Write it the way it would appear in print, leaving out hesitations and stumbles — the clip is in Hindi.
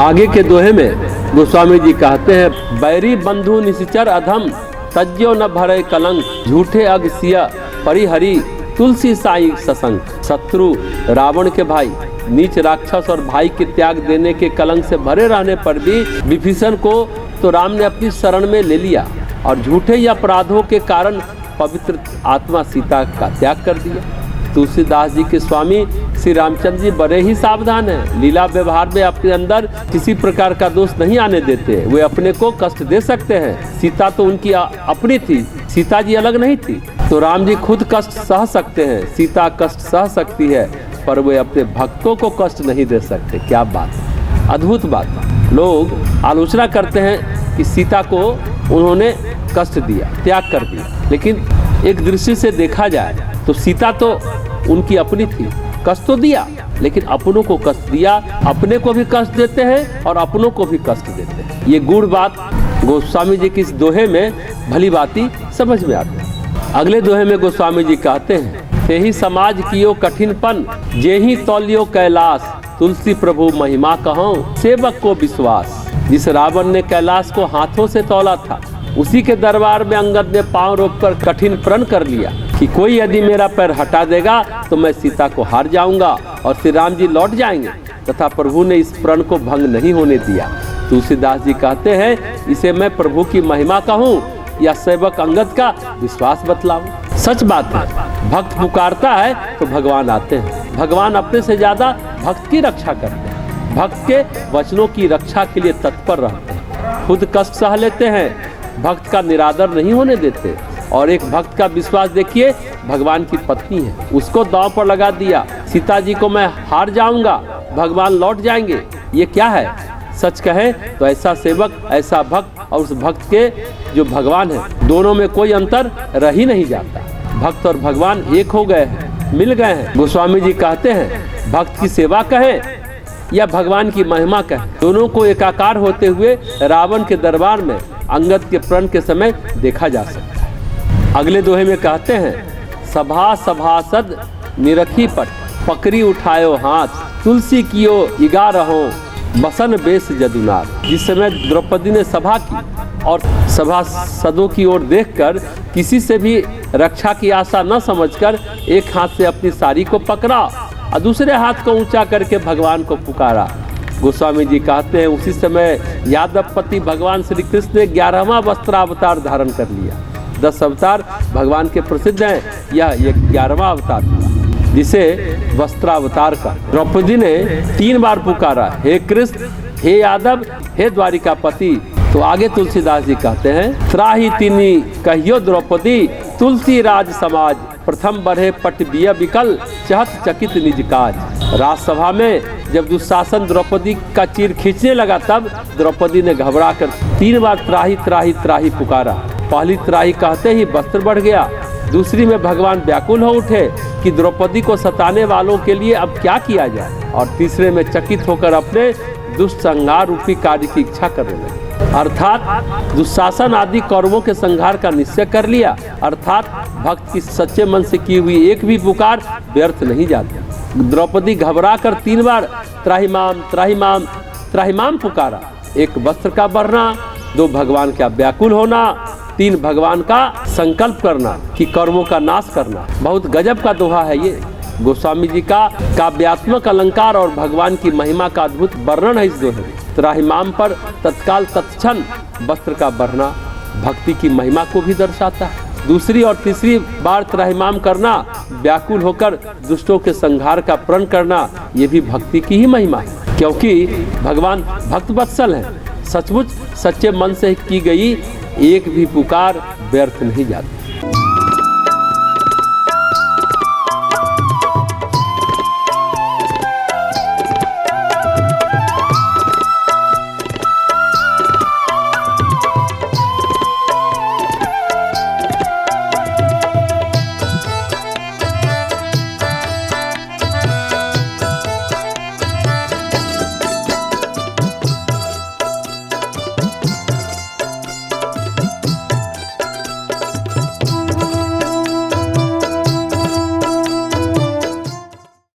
आगे के दोहे में गोस्वामी जी कहते हैं, बैरी बंधु निश्चर अधम तज्यो न भरे कलंक, झूठे अग सिया परिहरी तुलसी साई ससंग। शत्रु रावण के भाई, नीच राक्षस और भाई के त्याग देने के कलंक से भरे रहने पर भी विभीषण को तो राम ने अपनी शरण में ले लिया और झूठे या अपराधों के कारण पवित्र आत्मा सीता का त्याग कर दिया। तुलसीदास जी के स्वामी श्री रामचंद्र जी बड़े ही सावधान हैं। लीला व्यवहार में अपने अंदर किसी प्रकार का दोष नहीं आने देते। वे अपने को कष्ट दे सकते हैं। सीता तो उनकी अपनी थी, सीता जी अलग नहीं थी। तो राम जी खुद कष्ट सह सकते हैं, सीता कष्ट सह सकती है, पर वे अपने भक्तों को कष्ट नहीं दे सकते। क्या बात, अद्भुत बात। लोग आलोचना करते हैं कि सीता को उन्होंने कष्ट दिया, त्याग कर दिया, लेकिन एक दृष्टि से देखा जाए तो सीता तो उनकी अपनी थी। कष्ट तो दिया, लेकिन अपनों को कष्ट दिया। अपने को भी कष्ट देते हैं और अपनों को भी कष्ट देते हैं। ये गूढ़ बात गोस्वामी जी की इस दोहे में भली भांति समझ में आती है। अगले दोहे में गोस्वामी जी कहते हैं, ते ही समाज कियो कठिनपन, जे ही तौलियो कैलाश, तुलसी प्रभु महिमा कहो सेवक को विश्वास। जिस रावण ने कैलाश को हाथों से तौला था, उसी के दरबार में अंगद ने पांव रोककर कठिन प्रण कर लिया कि कोई यदि मेरा पैर हटा देगा तो मैं सीता को हार जाऊंगा और श्री राम जी लौट जाएंगे, तथा प्रभु ने इस प्रण को भंग नहीं होने दिया। तुलसीदास जी कहते हैं, इसे मैं प्रभु की महिमा कहूँ या सेवक अंगद का विश्वास बतलाऊं। सच बात है, भक्त पुकारता है तो भगवान आते हैं। भगवान अपने से ज्यादा भक्त की रक्षा करते हैं, भक्त के वचनों की रक्षा के लिए तत्पर रहते हैं, खुद कष्ट सह लेते हैं, भक्त का निरादर नहीं होने देते। और एक भक्त का विश्वास देखिए, भगवान की पत्नी है, उसको दांव पर लगा दिया, सीता जी को मैं हार जाऊंगा, भगवान लौट जाएंगे। ये क्या है? सच कहे तो ऐसा सेवक, ऐसा भक्त और उस भक्त के जो भगवान है, दोनों में कोई अंतर रह ही नहीं जाता। भक्त और भगवान एक हो गए हैं, मिल गए हैं। गोस्वामी जी कहते हैं, भक्त की सेवा कहें या भगवान की महिमा कहें, दोनों को एकाकार होते हुए रावण के दरबार में अंगद के प्रण के समय देखा जा सकता है। अगले दोहे में कहते हैं, सभा सभासद निरखी पट, पकड़ी उठायो हाथ, तुलसी कियो इगा रहो बसन बेस जदुनाथ। जिस समय द्रौपदी ने सभा की और सभासदों की ओर देखकर किसी से भी रक्षा की आशा न समझकर एक हाथ से अपनी साड़ी को पकड़ा और दूसरे हाथ को ऊंचा करके भगवान को पुकारा। गोस्वामी जी कहते हैं, उसी समय यादवपति भगवान श्री कृष्ण ने 11वां वस्त्रावतार धारण कर लिया। 10 अवतार भगवान के प्रसिद्ध हैं, यह 11वां अवतार जिसे वस्त्रावतार का। द्रौपदी ने 3 बार पुकारा, हे कृष्ण, हे यादव, हे द्वारिकापति। तो आगे तुलसीदास जी कहते हैं, त्राही तिनी कहियो द्रौपदी, तुलसी राज समाज, प्रथम बढ़े पट बिया विकल, चहत चकित निज काज। राजसभा में जब दुशासन द्रौपदी का चीर खींचने लगा, तब द्रौपदी ने घबरा कर 3 बार त्राही त्राही त्राही पुकारा। पहली त्राही कहते ही वस्त्र बढ़ गया, दूसरी में भगवान व्याकुल हो उठे कि द्रौपदी को सताने वालों के लिए अब क्या किया जाए, और तीसरे में चकित होकर अपने दुष्ट संहार रूपी कार्य की इच्छा करने लगे। अर्थात दुशासन आदि कौरवों के संहार का निश्चय कर लिया। अर्थात भक्त की सच्चे मन से की हुई एक भी पुकार व्यर्थ नहीं जाती। द्रौपदी घबरा कर 3 बार त्राहिमाम त्राहिमाम त्राहिमाम पुकारा। 1 वस्त्र का बढ़ना, 2 भगवान का व्याकुल होना, 3 भगवान का संकल्प करना कि कर्मों का नाश करना। बहुत गजब का दोहा है ये। गोस्वामी जी का काव्यात्मक अलंकार और भगवान की महिमा का अद्भुत वर्णन है इस दोहे में। त्राहिमाम पर तत्काल तत्क्षण वस्त्र का बढ़ना भक्ति की महिमा को भी दर्शाता है। दूसरी और तीसरी बार त्राहिमाम करना, व्याकुल होकर दुष्टों के संहार का प्रण करना, ये भी भक्ति की ही महिमा है, क्योंकि भगवान भक्त वत्सल है। सचमुच सच्चे मन से की गई एक भी पुकार व्यर्थ नहीं जाती।